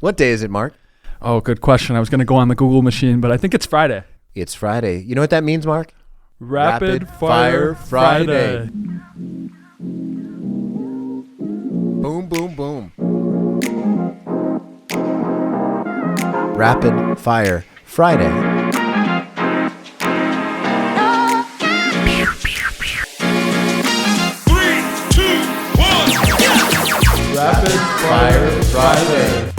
What day is it, Mark? Oh, good question. I was going to go on the Google machine, but I think it's Friday. It's Friday. You know what that means, Mark? Rapid Fire Friday. Boom, boom, boom. Rapid Fire Friday. Rapid Fire Friday.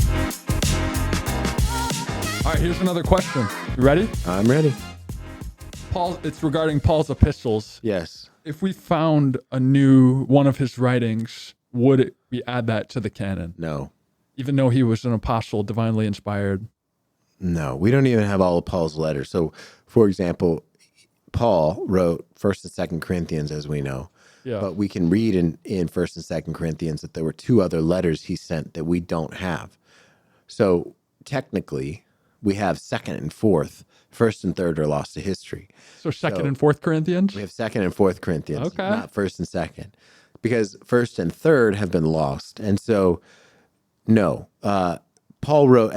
All right, here's another question. You ready? I'm ready. Paul, it's regarding Paul's epistles. Yes. If we found a new one of his writings, would we add that to the canon? No. Even though he was an apostle, divinely inspired? No, we don't even have all of Paul's letters. So, for example, Paul wrote 1st and 2nd Corinthians, as we know. Yeah. But we can read in 1st and 2nd Corinthians that there were two other letters he sent that we don't have. So, technically, we have 2nd and 4th. 1st and 3rd are lost to history. So 2nd and 4th Corinthians? We have 2nd and 4th Corinthians, Okay. not 1st and 2nd. Because 1st and 3rd have been lost. And so, no. Paul wrote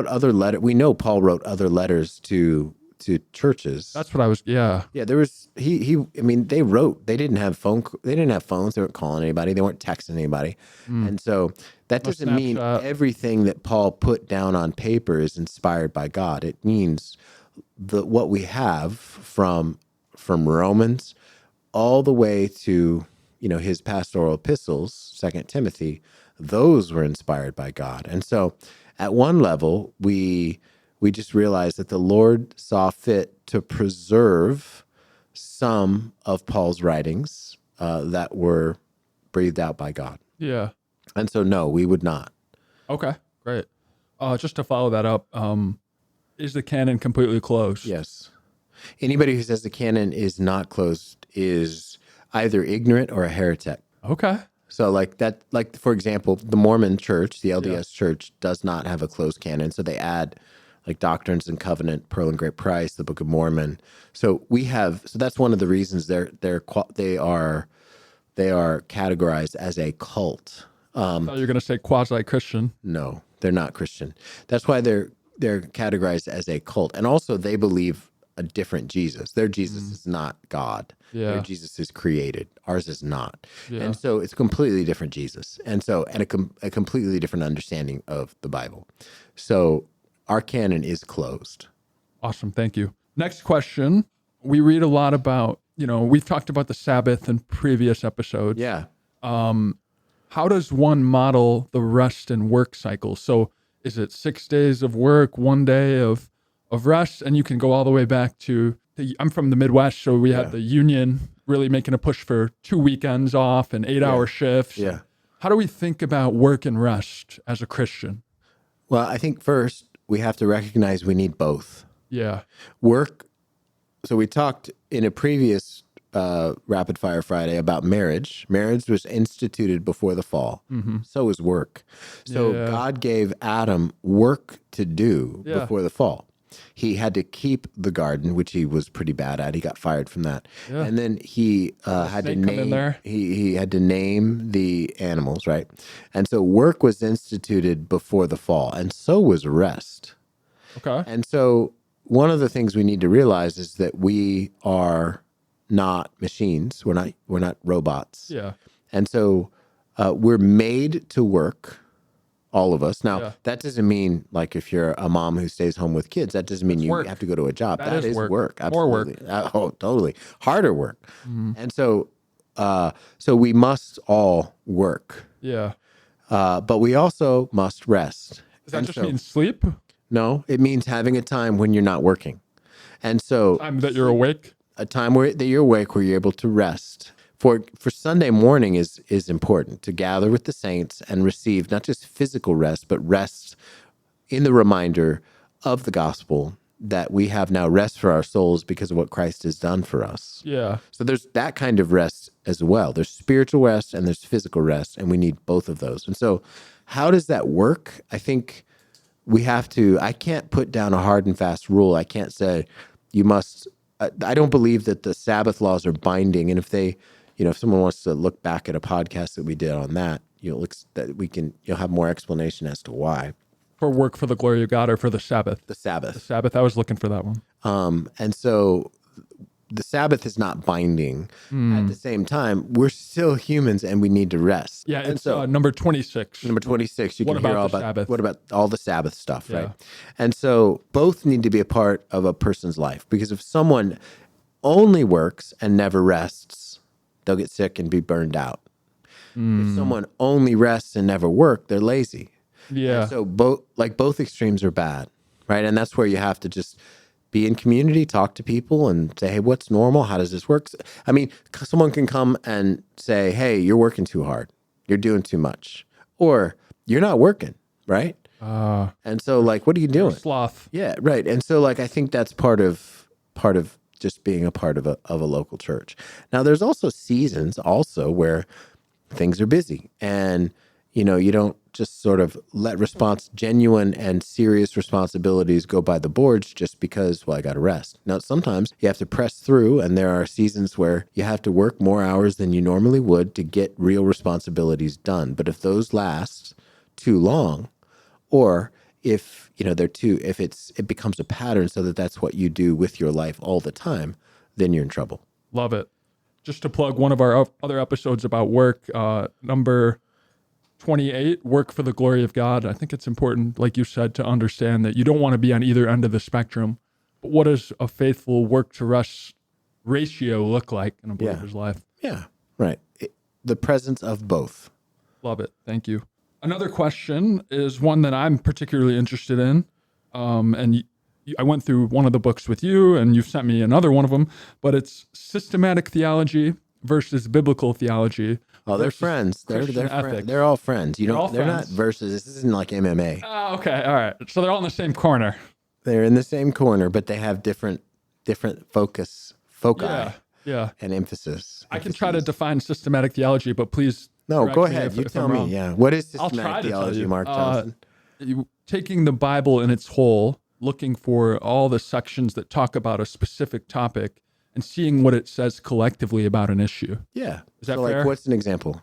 other letters. We know Paul wrote other letters to churches. That's what I was, yeah. Yeah, there was they wrote. They didn't have phones. They weren't calling anybody. They weren't texting anybody. And so that No doesn't mean Snapchat. everything that Paul put down on paper is inspired by God. It means what we have from Romans all the way to, his pastoral epistles, 2 Timothy, those were inspired by God. And so at one level, we just realized that the Lord saw fit to preserve some of Paul's writings that were breathed out by God. Yeah. And so, no, we would not. Okay, great. Just to follow that up, is the canon completely closed? Yes. Anybody who says the canon is not closed is either ignorant or a heretic. Okay. So for example, the Mormon church, the LDS church, does not have a closed canon. So they add Doctrines and Covenant, Pearl and Great Price, the Book of Mormon. So that's one of the reasons they are categorized as a cult. I thought you were going to say quasi-Christian. No, they're not Christian. That's why they're categorized as a cult. And also they believe a different Jesus. Their Jesus is not God. Yeah. Their Jesus is created. Ours is not. Yeah. And so it's a completely different Jesus. And a completely different understanding of the Bible. So our canon is closed. Awesome. Thank you. Next question. We read a lot about, we've talked about the Sabbath in previous episodes. Yeah. How does one model the rest and work cycle? So is it 6 days of work, 1 day of rest? And you can go all the way back to, I'm from the Midwest, so we had the union really making a push for 2 weekends off and 8-hour shifts. Yeah. How do we think about work and rest as a Christian? Well, I think first we have to recognize we need both. Yeah. Work. So we talked in a previous Rapid Fire Friday about marriage. Marriage was instituted before the fall. Mm-hmm. So is work. So God gave Adam work to do before the fall. He had to keep the garden, which he was pretty bad at. He got fired from that. Yeah. And then he had to name he had to name the animals, right? And so work was instituted before the fall, and so was rest. Okay. And so one of the things we need to realize is that we are not machines. We're not robots. Yeah. And so we're made to work. All of us. Now, that doesn't mean if you're a mom who stays home with kids, that doesn't mean you have to go to a job. That is work. Absolutely. More work. Totally. Harder work. Mm-hmm. And so we must all work. Yeah. But we also must rest. Does that just mean sleep? No, it means having a time when you're not working. And so time that you're awake? A time that you're awake where you're able to rest. For Sunday morning is important to gather with the saints and receive not just physical rest, but rest in the reminder of the gospel that we have now rest for our souls because of what Christ has done for us. Yeah. So there's that kind of rest as well. There's spiritual rest and there's physical rest, and we need both of those. And so how does that work? I think I can't put down a hard and fast rule. I can't say you must, I don't believe that the Sabbath laws are binding. And if someone wants to look back at a podcast that we did on that, you'll have more explanation as to why. For work for the glory of God or for the Sabbath? The Sabbath. The Sabbath. I was looking for that one. And so the Sabbath is not binding. At the same time, we're still humans and we need to rest. Yeah, and it's so number 26. Number 26, you What can hear about all the about Sabbath? what about all the Sabbath stuff, Yeah. right? And so both need to be a part of a person's life, because if someone only works and never rests, they'll get sick and be burned out. If someone only rests and never work, they're lazy. Yeah. And so both extremes are bad, right? And that's where you have to just be in community, talk to people and say, hey, what's normal? How does this work? I mean, someone can come and say, hey, you're working too hard. You're doing too much. Or you're not working, right? And so like, what are you doing? Sloth. Yeah, right. And so like, I think that's part of just being a part of a local church. Now there's also seasons also where things are busy and, you know, you don't just sort of let genuine and serious responsibilities go by the boards just because, well, I got to rest. Now, sometimes you have to press through, and there are seasons where you have to work more hours than you normally would to get real responsibilities done. But if those last too long, or if, you know, if it becomes a pattern so that that's what you do with your life all the time, then you're in trouble. Love it. Just to plug one of our other episodes about work, number 28, work for the glory of God. I think it's important, like you said, to understand that you don't want to be on either end of the spectrum. But what does a faithful work to rest ratio look like in a believer's life? Yeah, right. The presence of both. Love it. Thank you. Another question is one that I'm particularly interested in. I went through one of the books with you, and you've sent me another one of them, but it's systematic theology versus biblical theology. Oh, they're friends. They're friends. They're all friends. They're not versus. This isn't like MMA. Oh, okay. All right. So they're all in the same corner. They're in the same corner, but they have different foci and emphasis. I can try to define systematic theology, but please. No, go ahead. You tell me. Yeah. What is systematic theology, Mark Johnson? Taking the Bible in its whole, looking for all the sections that talk about a specific topic, and seeing what it says collectively about an issue. Yeah. Is that fair? Like, what's an example?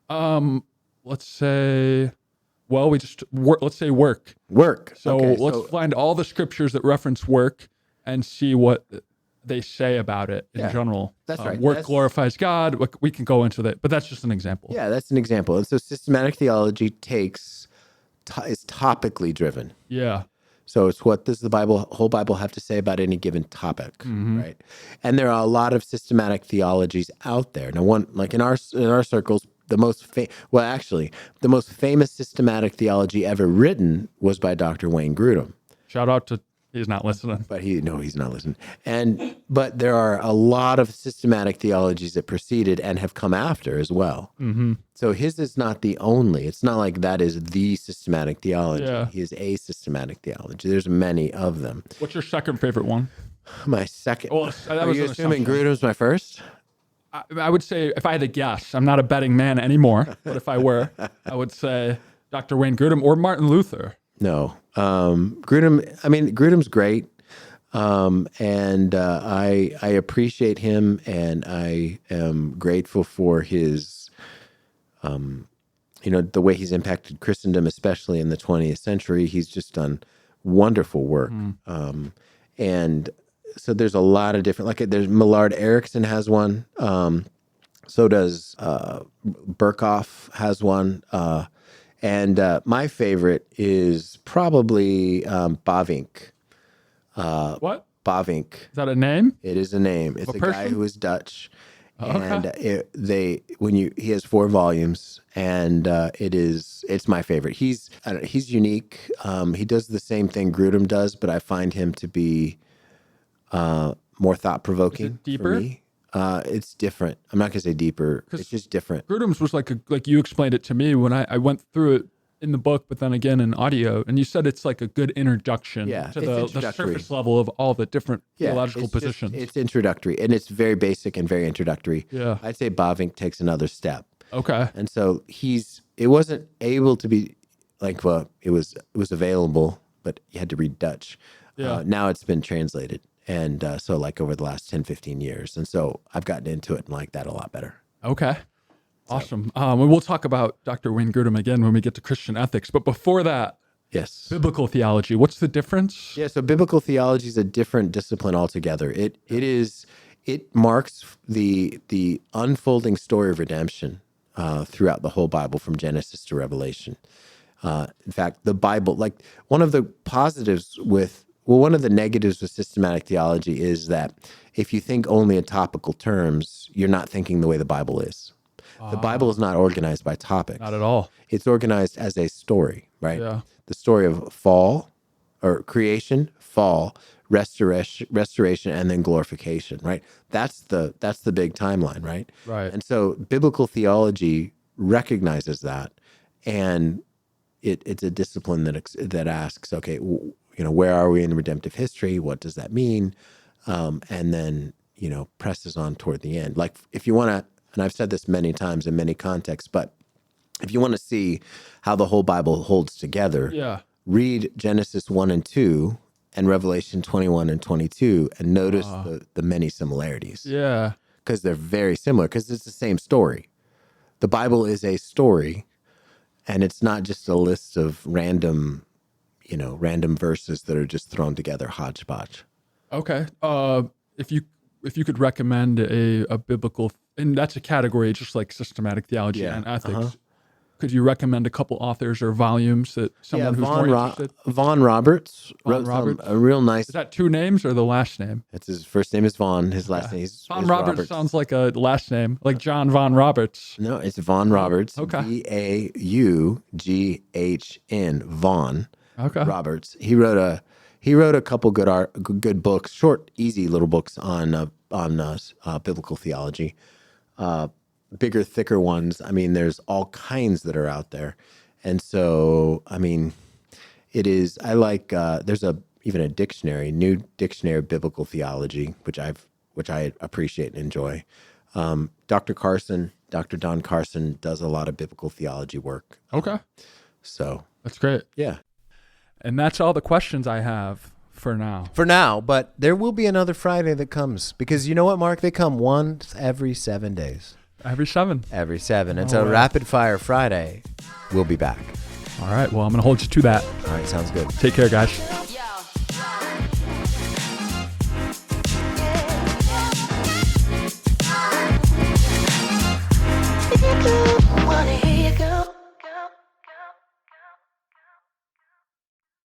Let's say, let's say work. Work. So let's find all the scriptures that reference work and see what they say about it in general. That's right. Work glorifies God. We can go into that, but that's just an example. Yeah, that's an example. And so systematic theology is topically driven. Yeah. So it's what does the whole Bible have to say about any given topic, right? And there are a lot of systematic theologies out there. Now, one like in our circles, the most famous systematic theology ever written was by Dr. Wayne Grudem. Shout out to he's not listening, but he's not listening. But there are a lot of systematic theologies that preceded and have come after as well. So his is not the only. It's not like that is the systematic theology. Yeah. He is a systematic theology. There's many of them. What's your second favorite one? My second. Well, are you assuming Grudem's my first? I would say, if I had to guess, I'm not a betting man anymore, but if I were, I would say Dr. Wayne Grudem or Martin Luther. No. Grudem's great. And I appreciate him, and I am grateful for his, the way he's impacted Christendom, especially in the 20th century. He's just done wonderful work. And so there's a lot of different, there's Millard Erickson has one. So does Berkhof has one. And my favorite is probably Bavinck. What? Bavinck. Is that a name? It is a name. It's a guy who is Dutch. And Okay. He has 4 volumes, and it's my favorite. He's unique. He does the same thing Grudem does, but I find him to be more thought-provoking. Deeper? For me. It's different. I'm not gonna say deeper. It's just different. Grudem's was like you explained it to me when I went through it in the book, but then again in audio, and you said it's like a good introduction to the surface level of all the different theological positions. It's introductory, and it's very basic and very introductory. Yeah. I'd say Bavinck takes another step. Okay. And so it wasn't able to be it was available, but you had to read Dutch. Yeah. Now it's been translated. And so over the last 10, 15 years. And so I've gotten into it and like that a lot better. Okay. Awesome. We'll talk about Dr. Wayne Grudem again when we get to Christian ethics. But before that, Yes. Biblical theology. What's the difference? Yeah, so biblical theology is a different discipline altogether. It marks the unfolding story of redemption throughout the whole Bible from Genesis to Revelation. In fact, the Bible, like one of the negatives with systematic theology is that if you think only in topical terms, you're not thinking the way the Bible is. The Bible is not organized by topics. Not at all. It's organized as a story, right? Yeah. The story of fall or creation, fall, restoration, and then glorification, right? That's the big timeline, right? Right. And so biblical theology recognizes that, and it's a discipline that asks, okay, where are we in redemptive history? What does that mean? And then, presses on toward the end. Like if you want to, and I've said this many times in many contexts, but if you want to see how the whole Bible holds together, read Genesis 1 and 2 and Revelation 21 and 22 and notice the many similarities. Yeah. Because they're very similar, because it's the same story. The Bible is a story, and it's not just a list of random verses that are just thrown together hodgepodge. Okay. If you could recommend a biblical, and that's a category just like systematic theology and ethics. Could you recommend a couple authors or volumes that someone who's more interested? Vaughn Roberts wrote a real nice. Is that two names or the last name? It's his first name is Vaughn. His last name is Roberts. Sounds like a last name, like John Von Roberts. No, it's Vaughn Roberts. Okay. Vaughn. Vaughn. Okay. Roberts. He wrote a couple good books, short, easy little books on biblical theology. Bigger, thicker ones. I mean, there's all kinds that are out there. And so, I mean, it is, I like, there's even a dictionary, new dictionary of biblical theology, which I appreciate and enjoy. Dr. Don Carson does a lot of biblical theology work. Okay. So. That's great. Yeah. And that's all the questions I have for now. But there will be another Friday that comes, because you know what, Mark? They come once every 7 days. Every 7. And so Rapid Fire Friday, we'll be back. All right. Well, I'm going to hold you to that. All right. Sounds good. Take care, guys.